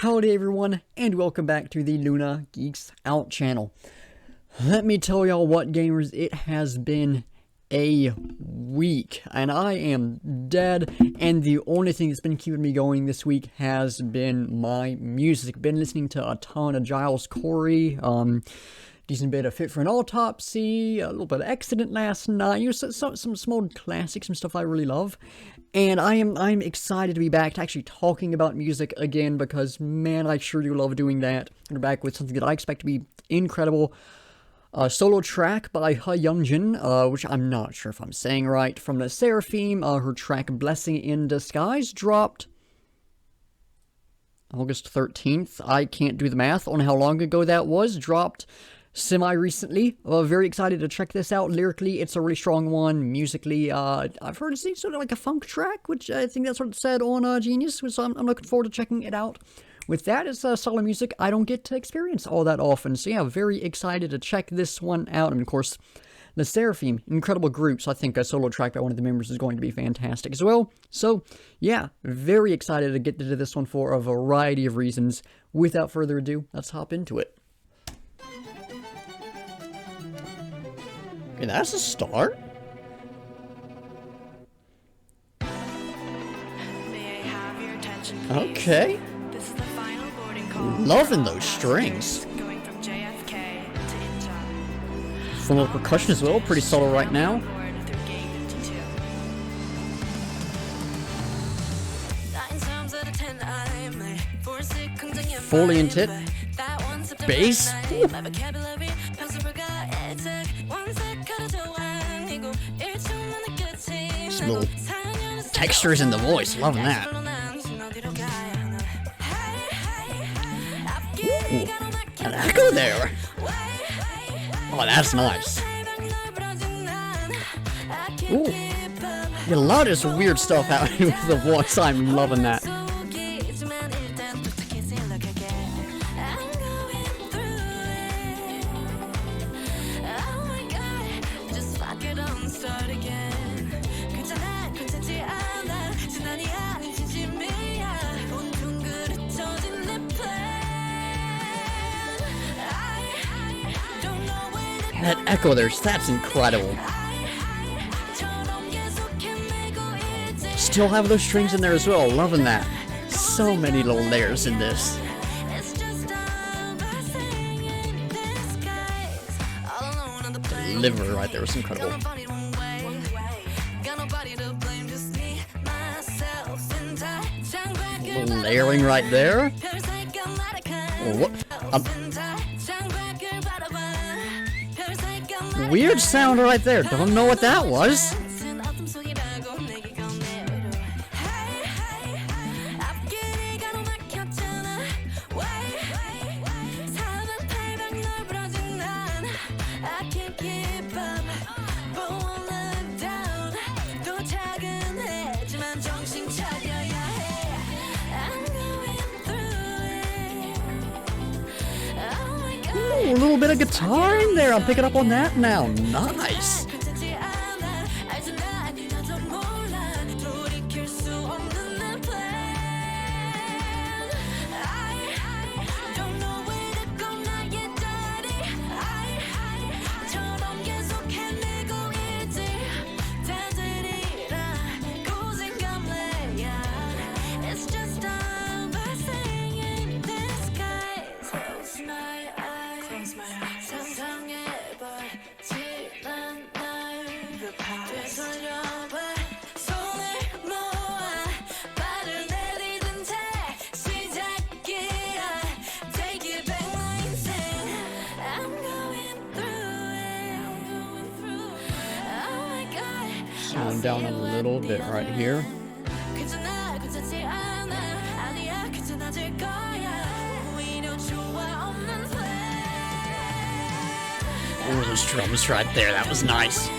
Howdy everyone, and welcome back to the Luna Geeks Out channel. Let me tell y'all what, gamers, it has been a week, and I am dead, and the only thing that's been keeping me going this week has been my music. Been listening to a ton of Giles Corey, decent bit of Fit for an Autopsy, a little bit of Accident last night, some small classics, some stuff I really love. And I'm excited to be back to actually talking about music again, because man, I sure do love doing that. We're back with something that I expect to be incredible. Solo track by YUNJIN, which I'm not sure if I'm saying right, from the Seraphim. Her track Blessing in Disguise dropped August 13th. I can't do the math on how long ago that was. Dropped semi-recently. Very excited to check this out. Lyrically, it's a really strong one. Musically, I've heard it's sort of like a funk track, which I think that's what it said on Genius, so I'm looking forward to checking it out. With that, it's solid music I don't get to experience all that often, so yeah, very excited to check this one out. And of course, the Seraphim, incredible group, so I think a solo track by one of the members is going to be fantastic as well. So yeah, very excited to get into this one for a variety of reasons. Without further ado, let's hop into it. Okay, that's a start. Okay. Loving those strings. Full of percussion as well, pretty subtle right now. Fully into it. Bass. Ooh. Some little textures in the voice, loving that. Ooh, an echo there. Oh, that's nice. Ooh, get a lot of this weird stuff happening with the voice. I'm loving that. That echo there, that's incredible. Still have those strings in there as well, loving that. So many little layers in this. Delivery right there was incredible. A little layering right there. Oh, what? Weird sound right there. Don't know what that was. Ooh, a little bit of guitar in there. I'm picking up on that now. Nice. Slowing down a little bit right here. Oh, those drums right there, that was nice.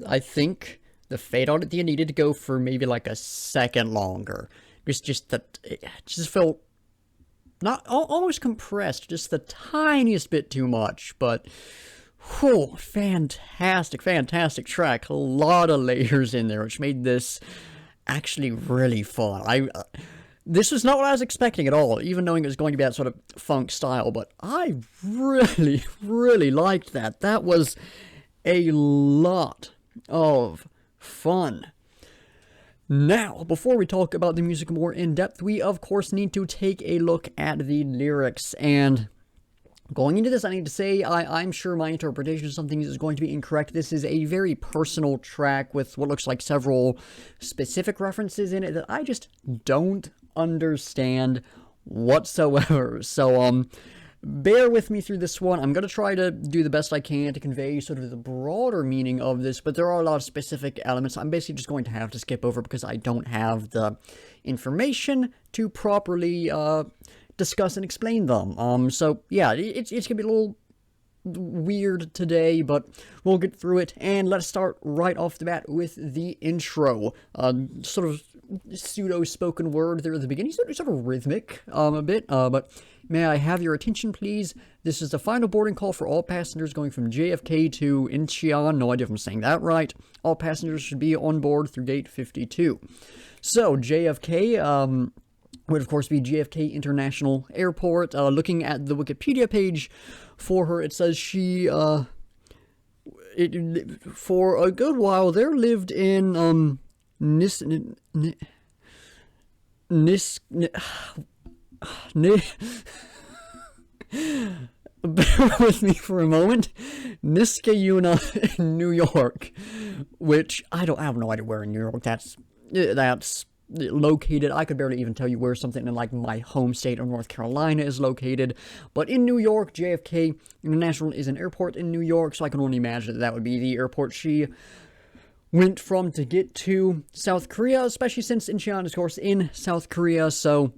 I think the fade out at the end needed to go for maybe like a second longer. Just that it just felt not almost compressed, just the tiniest bit too much. But whew, fantastic track. A lot of layers in there, which made this actually really fun. This was not what I was expecting at all, even knowing it was going to be that sort of funk style, but I really liked that. That was a lot of fun. Now, before we talk about the music more in depth, we of course need to take a look at the lyrics, and going into this, I need to say, I'm sure my interpretation of something is going to be incorrect. This is a very personal track with what looks like several specific references in it that I just don't understand whatsoever. So, bear with me through this one. I'm going to try to do the best I can to convey sort of the broader meaning of this, but there are a lot of specific elements I'm basically just going to have to skip over because I don't have the information to properly discuss and explain them. So yeah, it's gonna be a little weird today, but we'll get through it, and let's start right off the bat with the intro. Sort of pseudo spoken word there at the beginning, sort of rhythmic a bit, but may I have your attention please? This is the final boarding call for all passengers going from JFK to Incheon. No idea if I'm saying that right. All passengers should be on board through gate 52. So JFK would of course be JFK International Airport. Looking at the Wikipedia page for her, it says she, for a good while there, lived in, bear with me for a moment, Niskayuna in New York, which, I have no idea where in New York that's located. I could barely even tell you where something in like my home state of North Carolina is located, but in New York, JFK International is an airport in New York, so I can only imagine that would be the airport she went from to get to South Korea, especially since Incheon is of course in South Korea, so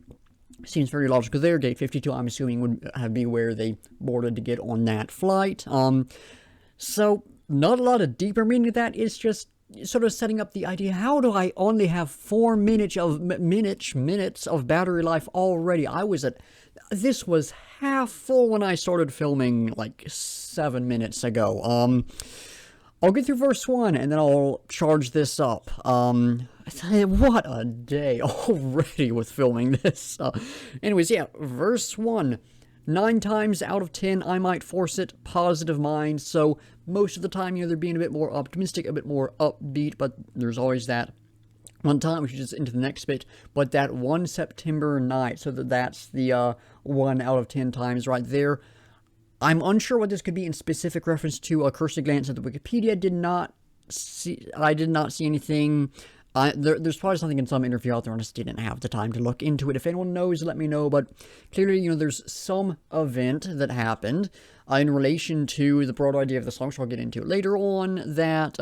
seems very logical there. Gate 52 I'm assuming would be where they boarded to get on that flight. So not a lot of deeper meaning to that. It's just sort of setting up the idea, how do I only have 4 minutes of battery life already? This was half full when I started filming like 7 minutes ago. I'll get through verse 1 and then I'll charge this up. I tell you, what a day already with filming this. Anyways, yeah, verse 1. 9 times out of 10, I might force it, positive mind. So most of the time, they're being a bit more optimistic, a bit more upbeat, but there's always that one time, which is just into the next bit, but that 1 September night, so that's the 1 out of 10 times right there. I'm unsure what this could be in specific reference to. A cursory glance at the Wikipedia I did not see anything. There's probably something in some interview out there, and I just didn't have the time to look into it. If anyone knows, let me know, but clearly, there's some event that happened in relation to the broad idea of the song, so I'll get into it later on, that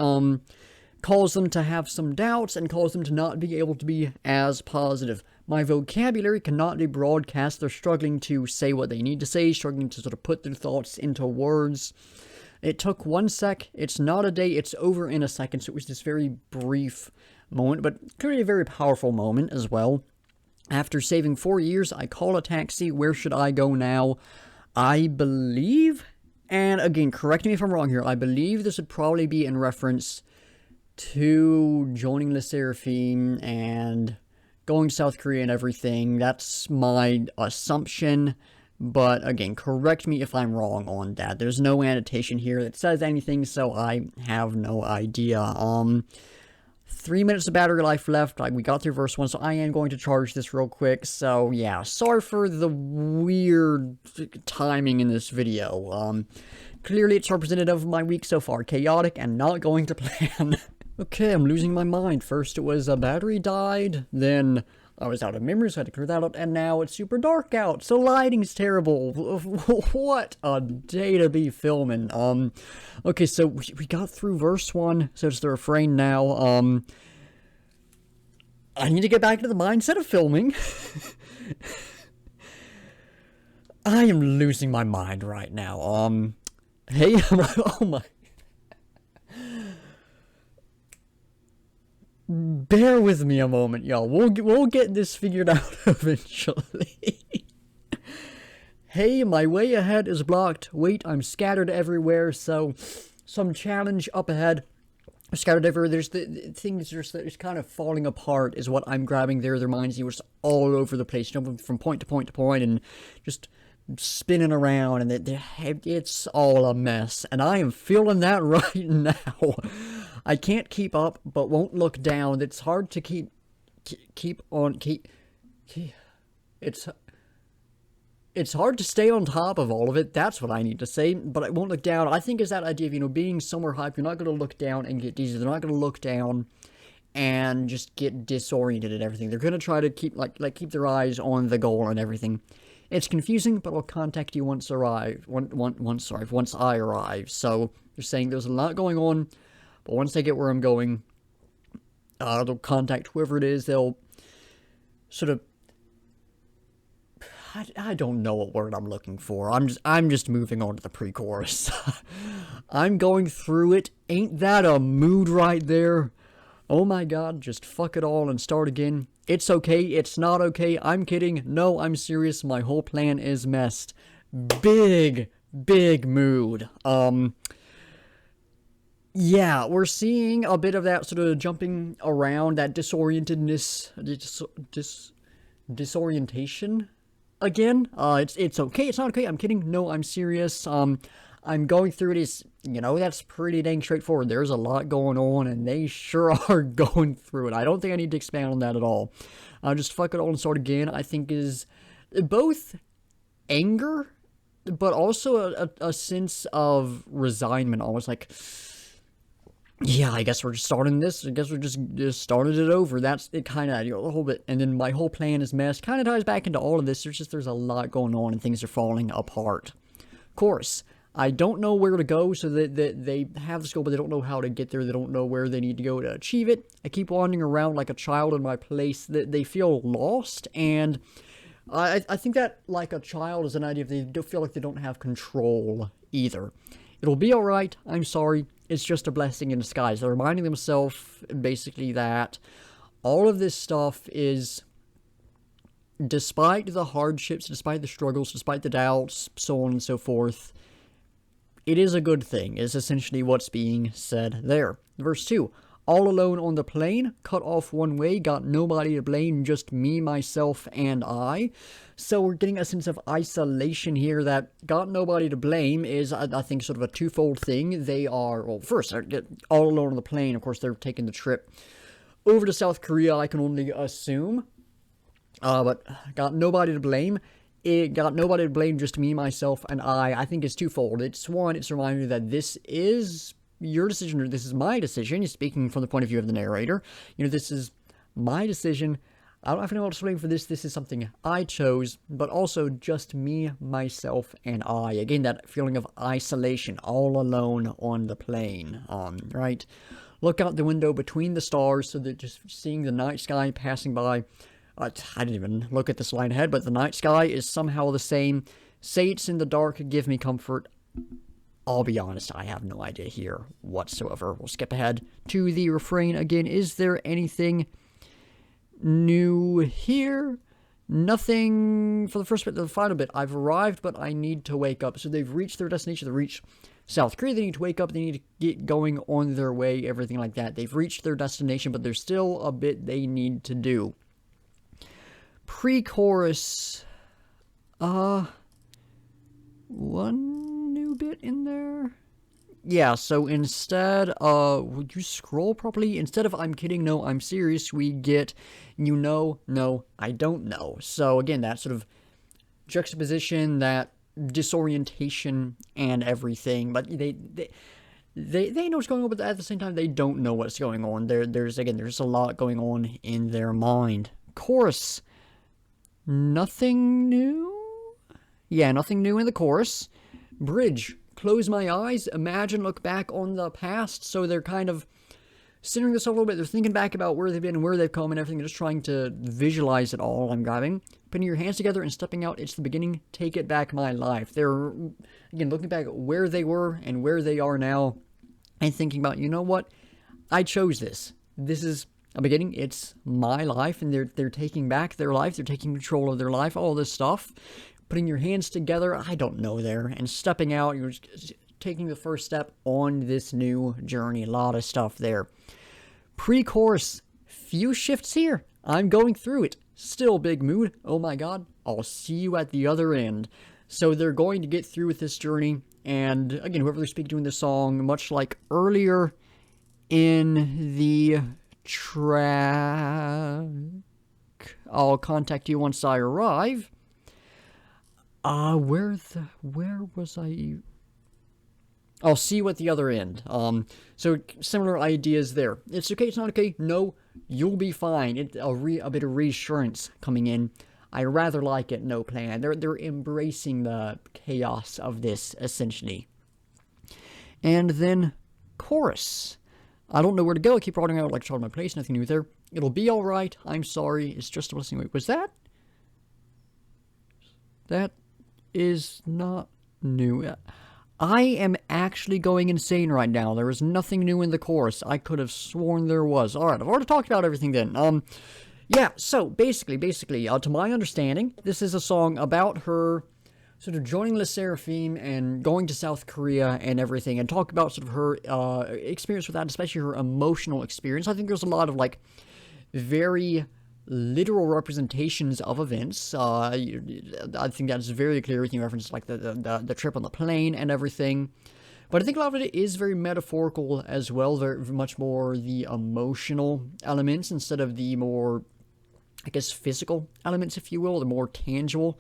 caused them to have some doubts and caused them to not be able to be as positive. My vocabulary cannot be broadcast. They're struggling to say what they need to say, struggling to sort of put their thoughts into words. It took 1 sec. It's not a day. It's over in a second, so it was this very brief moment, but clearly a very powerful moment as well. After saving 4 years, I call a taxi. Where should I go now? I believe, and again, correct me if I'm wrong here, I believe this would probably be in reference to joining Le Seraphim and going to South Korea and everything. That's my assumption, but again, correct me if I'm wrong on that. There's no annotation here that says anything, so I have no idea. 3 minutes of battery life left. We got through verse 1, so I am going to charge this real quick. So yeah, sorry for the weird timing in this video. Clearly it's representative of my week so far. Chaotic and not going to plan. Okay, I'm losing my mind. First it was a battery died, then I was out of memory, so I had to clear that up, and now it's super dark out, so lighting's terrible. What a day to be filming. Okay, so we got through verse 1, so it's the refrain now. I need to get back to the mindset of filming. I am losing my mind right now. Hey, oh my... Bear with me a moment, y'all. We'll get this figured out eventually. Hey, my way ahead is blocked. Wait, I'm scattered everywhere, so some challenge up ahead. Scattered everywhere. There's the thing is just that it's kind of falling apart is what I'm grabbing there. Their minds, you were just all over the place, jumping from point to point to point and just spinning around, and it's all a mess. And I am feeling that right now. I can't keep up, but won't look down. It's hard to keep. It's hard to stay on top of all of it. That's what I need to say, but I won't look down. I think it's that idea of, you know, being somewhere hype. You're not going to look down and get dizzy. They're not going to look down and just get disoriented and everything. They're going to try to keep keep their eyes on the goal and everything. It's confusing, but I'll contact you once I arrive. So you're saying there's a lot going on, but once I get where I'm going, they'll contact whoever it is. They'll sort of, I don't know what word I'm looking for. I'm just moving on to the pre-chorus. I'm going through it. Ain't that a mood right there? Oh my god, just fuck it all and start again. It's okay, it's not okay, I'm kidding. No, I'm serious, my whole plan is messed. Big mood. Yeah, we're seeing a bit of that sort of jumping around, that disorientedness, disorientation. Again, it's okay, it's not okay, I'm kidding, no, I'm serious, I'm going through it, you know, that's pretty dang straightforward. There's a lot going on, and they sure are going through it. I don't think I need to expand on that at all. Just fuck it all and start again, I think is both anger, but also a sense of resignment, almost like, yeah, I guess we're just starting this. I guess we're just started it over. That's it, kind of, you know, a whole bit. And then my whole plan is messed. Kind of ties back into all of this. There's a lot going on, and things are falling apart. Of course, I don't know where to go, so that they have the goal, but they don't know how to get there. They don't know where they need to go to achieve it. I keep wandering around like a child in my place. They feel lost, and I think that, like a child, is an idea of they don't feel like they don't have control either. It'll be alright, I'm sorry, it's just a blessing in disguise. They're reminding themselves, basically, that all of this stuff is, despite the hardships, despite the struggles, despite the doubts, so on and so forth, it is a good thing, is essentially what's being said there. Verse 2, all alone on the plain, cut off one way, got nobody to blame, just me, myself, and I. So we're getting a sense of isolation here that got nobody to blame is, I think, sort of a twofold thing. They are, well, first, they're all alone on the plain. Of course, they're taking the trip over to South Korea, I can only assume. But got nobody to blame. It got nobody to blame, just me, myself, and I think it's twofold. It's one, it's a reminder that this is your decision, or this is my decision. You're speaking from the point of view of the narrator. You know, this is my decision. I don't have anyone else to blame for this. This is something I chose, but also just me, myself, and I. Again, that feeling of isolation, all alone on the plane, right? Look out the window between the stars, so that just seeing the night sky passing by. I didn't even look at this line ahead, but the night sky is somehow the same. Say it's in the dark, give me comfort. I'll be honest, I have no idea here whatsoever. We'll skip ahead to the refrain again. Is there anything new here? Nothing for the first bit. The final bit, I've arrived, but I need to wake up. So they've reached their destination. They've reached South Korea. They need to wake up. They need to get going on their way, everything like that. They've reached their destination, but there's still a bit they need to do. Pre-chorus, one new bit in there? Yeah, so instead, would you scroll properly? Instead of I'm kidding, no, I'm serious, we get, you know, no, I don't know. So again, that sort of juxtaposition, that disorientation and everything, but they know what's going on, but at the same time, they don't know what's going on. There's a lot going on in their mind. Chorus. Nothing new? Yeah, nothing new in the chorus. Bridge. Close my eyes, imagine, look back on the past. So they're kind of centering this a little bit. They're thinking back about where they've been and where they've come and everything. They're just trying to visualize it all. I'm grabbing. Putting your hands together and stepping out. It's the beginning. Take it back, my life. They're, again, looking back at where they were and where they are now. And thinking about, you know what? I chose this. This is beginning, it's my life, and they're taking back their life, they're taking control of their life, all this stuff. Putting your hands together, I don't know there, and stepping out, you're just taking the first step on this new journey. A lot of stuff there. Pre-chorus, few shifts here. I'm going through it. Still big mood. Oh my god, I'll see you at the other end. So they're going to get through with this journey, and again, whoever they're speaking to in the song, much like earlier in the track, I'll contact you once I arrive. Where was I? I'll see you at the other end. So similar ideas there. It's okay, it's not okay. No, you'll be fine. It's a bit of reassurance coming in. I rather like it. No plan. They're embracing the chaos of this essentially. And then chorus. I don't know where to go. I keep running out like trying my place. Nothing new there. It'll be all right. I'm sorry. It's just a blessing. Wait, was that? That is not new. I am actually going insane right now. There is nothing new in the chorus. I could have sworn there was. Alright, I've already talked about everything then. Yeah, so basically, to my understanding, this is a song about her sort of joining Le Seraphim and going to South Korea and everything, and talk about sort of her experience with that, especially her emotional experience. I think there's a lot of, like, very literal representations of events. I think that's very clear with you reference like the trip on the plane and everything. But I think a lot of it is very metaphorical as well, very much more the emotional elements instead of the more, I guess, physical elements, if you will, the more tangible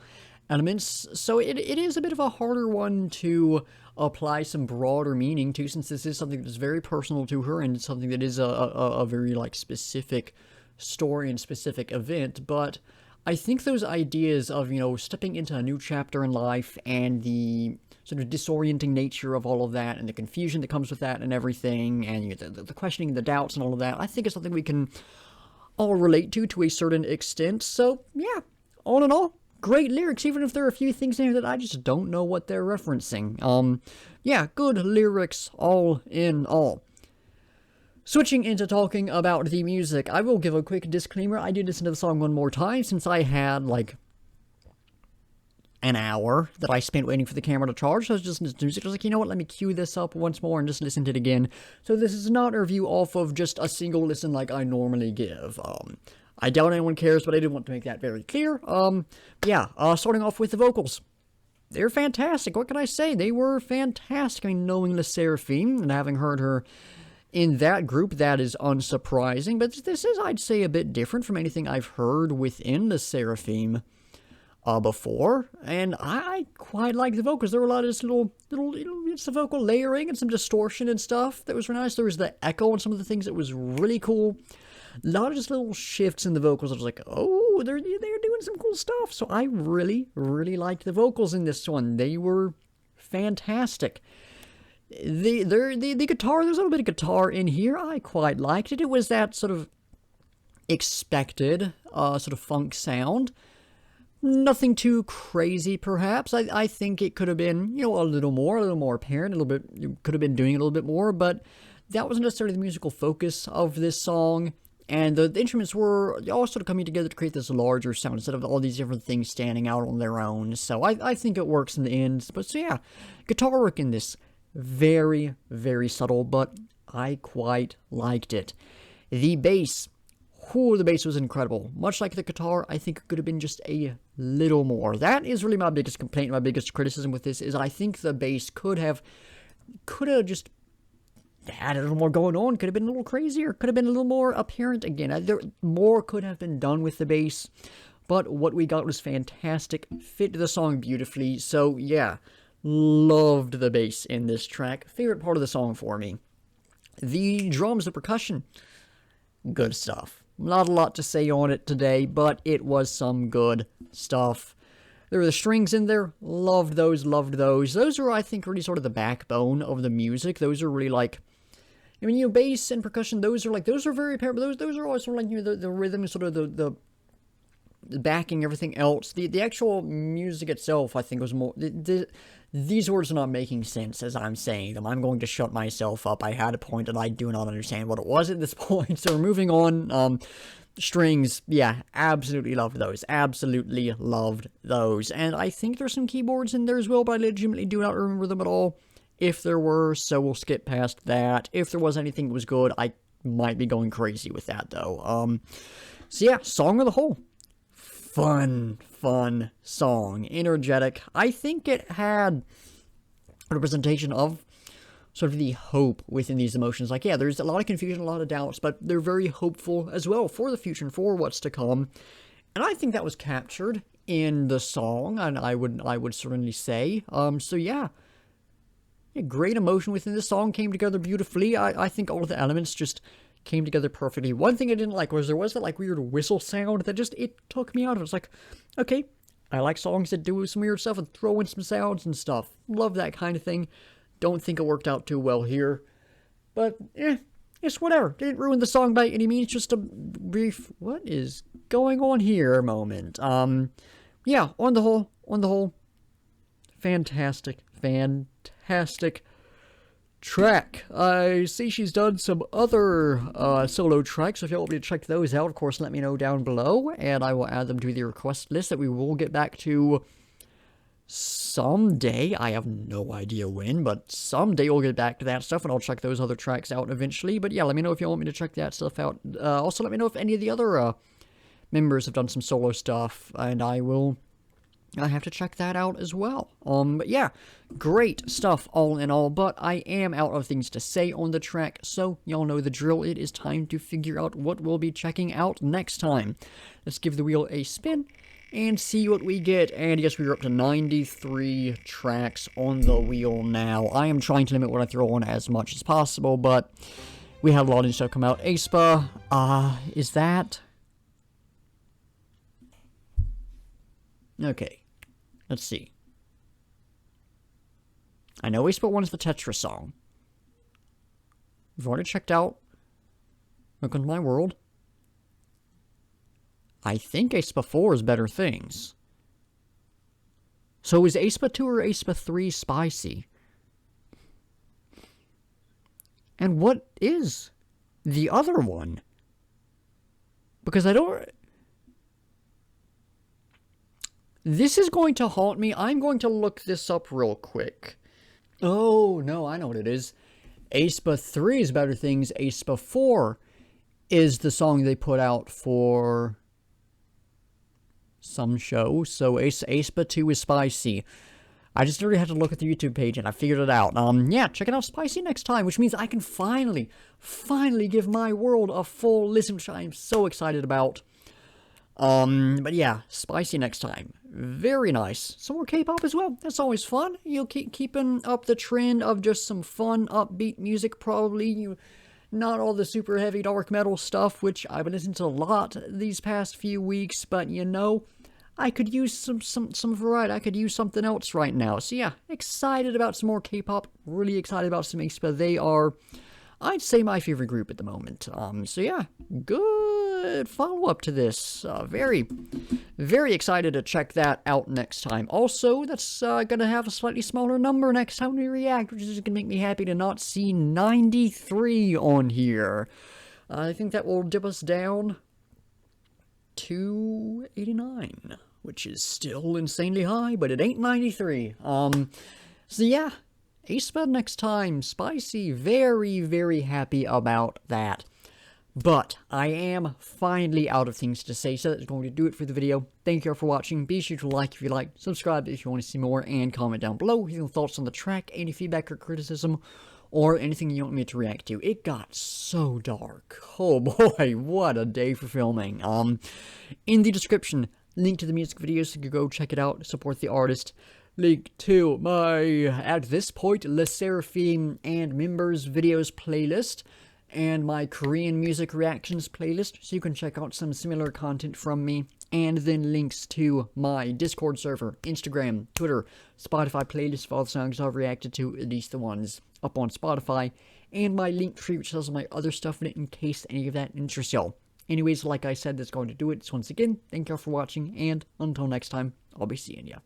elements. So it is a bit of a harder one to apply some broader meaning to, since this is something that's very personal to her and something that is a very like specific story and specific event. But I think those ideas of, you know, stepping into a new chapter in life and the sort of disorienting nature of all of that and the confusion that comes with that and everything, and you know, the questioning, the doubts and all of that, I think it's something we can all relate to a certain extent. So yeah, all in all, great lyrics, even if there are a few things in here that I just don't know what they're referencing. Yeah, good lyrics all in all. Switching into talking about the music, I will give a quick disclaimer. I did listen to the song one more time since I had, like, an hour that I spent waiting for the camera to charge. So I was just listening to music. I was like, you know what, let me cue this up once more and just listen to it again. So this is not a review off of just a single listen like I normally give. I doubt anyone cares, but I did want to make that very clear. Yeah, starting off with the vocals. They're fantastic. What can I say? They were fantastic. I mean, knowing Le Seraphim and having heard her in that group, that is unsurprising, but this is, I'd say, a bit different from anything I've heard within the Seraphim before, and I quite like the vocals. There were a lot of this little bits of vocal layering and some distortion and stuff that was really nice. There was the echo and some of the things that was really cool. A lot of just little shifts in the vocals. I was like, oh, they're doing some cool stuff. So I really liked the vocals in this one. They were fantastic. The guitar, there's a little bit of guitar in here. I quite liked it. It was that sort of expected sort of funk sound. Nothing too crazy, perhaps. I think it could have been, you know, a little more apparent, a little bit, you could have been doing a little bit more, but that wasn't necessarily the musical focus of this song. And the instruments were all sort of coming together to create this larger sound instead of all these different things standing out on their own. So I think it works in the end. But so yeah, guitar work in this, very subtle, but I quite liked it. The bass, the bass was incredible. Much like the guitar, I think it could have been just a little more. That is really my biggest complaint, my biggest criticism with this, is I think the bass could have just had a little more going on, could have been a little crazier, could have been a little more apparent again. More could have been done with the bass, but what we got was fantastic, fit the song beautifully. So yeah, loved the bass in this track. Favorite part of the song for me. The drums, the percussion, good stuff. Not a lot to say on it today, but it was some good stuff. There were the strings in there, loved those. Those are, I think, really sort of the backbone of the music. Those are really like, I mean, you know, bass and percussion, those are very apparent, but those are always sort of like, you know, the rhythm is sort of the backing everything else. The actual music itself, I think, was more... These words are not making sense as I'm saying them. I'm going to shut myself up. I had a point and I do not understand what it was at this point. So we're moving on. Strings, yeah, absolutely loved those. Absolutely loved those. And I think there's some keyboards in there as well, but I legitimately do not remember them at all. If there were, so we'll skip past that. If there was anything that was good, I might be going crazy with that, though. So yeah, Song of the Whole. Fun song. Energetic. I think it had a representation of sort of the hope within these emotions. Like, yeah, there's a lot of confusion, a lot of doubts, but they're very hopeful as well for the future and for what's to come. And I think that was captured in the song, and I would certainly say. So yeah. Great emotion within the song, came together beautifully. I think all of the elements just came together perfectly. One thing I didn't like was there was that like weird whistle sound that just, it took me out. It was like, okay, I like songs that do some weird stuff and throw in some sounds and stuff. Love that kind of thing. Don't think it worked out too well here. But, it's whatever. Didn't ruin the song by any means, just a brief, what is going on here moment. Yeah, on the whole, fantastic track. I see she's done some other solo tracks. If you want me to check those out, of course, let me know down below, and I will add them to the request list that we will get back to someday. I have no idea when, but someday we'll get back to that stuff, and I'll check those other tracks out eventually. But yeah, let me know if you want me to check that stuff out. Also, let me know if any of the other members have done some solo stuff, and I have to check that out as well. But yeah, great stuff all in all, but I am out of things to say on the track, so y'all know the drill. It is time to figure out what we'll be checking out next time. Let's give the wheel a spin and see what we get. And yes, we're up to 93 tracks on the wheel now. I am trying to limit what I throw on as much as possible, but we had a lot of stuff come out. aespa, is that... Okay. Let's see. I know aespa 1 is the Tetris song. We've already checked out Welcome to My World. I think aespa 4 is Better Things. So is aespa 2 or aespa 3 Spicy? And what is the other one? Because I don't... This is going to haunt me. I'm going to look this up real quick. Oh, no, I know what it is. aespa 3 is Better Things. aespa 4 is the song they put out for some show. So aespa 2 is Spicy. I just literally had to look at the YouTube page and I figured it out. Yeah, check it out Spicy next time, which means I can finally give My World a full listen, which I am so excited about. But yeah, Spicy next time. Very nice. Some more K-pop as well. That's always fun. You'll keep keeping up the trend of just some fun, upbeat music, probably. Not all the super heavy dark metal stuff, which I've been listening to a lot these past few weeks, but you know, I could use some variety. I could use something else right now. So yeah, excited about some more K-pop. Really excited about some aespa. They are, I'd say, my favorite group at the moment. So yeah, good follow-up to this. Very excited to check that out next time. Also, that's gonna have a slightly smaller number next time we react, which is gonna make me happy to not see 93 on here. I think that will dip us down to 89, which is still insanely high, but it ain't 93. So yeah, aespa next time. Spicy. Very happy about that. But I am finally out of things to say, so that's going to do it for the video. Thank you all for watching. Be sure to like if you like, subscribe if you want to see more, and comment down below with your thoughts on the track, any feedback or criticism, or anything you want me to react to. It got so dark. Oh boy, what a day for filming. In the description, link to the music video so you can go check it out, support the artist. Link to my, at this point, Le Seraphim and Members videos playlist, and my Korean music reactions playlist, so you can check out some similar content from me, and then links to my Discord server, Instagram, Twitter, Spotify playlist for all the songs I've reacted to, at least the ones up on Spotify, and my link tree, which has all my other stuff in it, in case any of that interests y'all. Anyways, like I said, that's going to do it. So once again, thank you all for watching, and until next time, I'll be seeing ya.